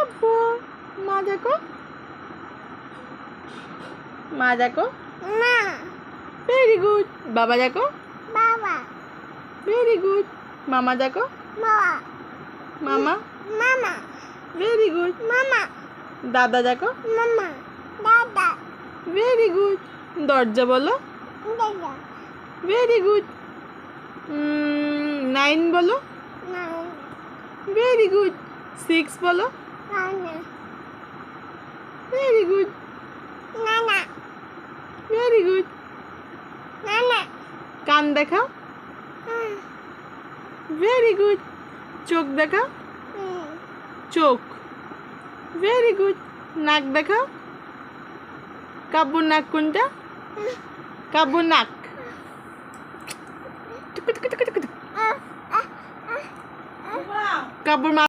আব্বু মা দেখো মা দেখো মা ভেরি গুড বাবা দেখো বাবা ভেরি গুড মামা দেখো বাবা মামা মামা ভেরি গুড মামা দাদা দেখো মামা দাদা ভেরি গুড দরজা বলো দাদা ভেরি গুড 9 বলো নানা ভেরি গুড 6 বলো নানা ভেরি গুড নানা ভেরি গুড নানা কান দেখাও ভেরি গুড চোখ দেখাও চোখ ভেরি গুড নাক দেখাও কাব্বুর নাক কোনটা কাব্বুর নাক কাব্বুর মা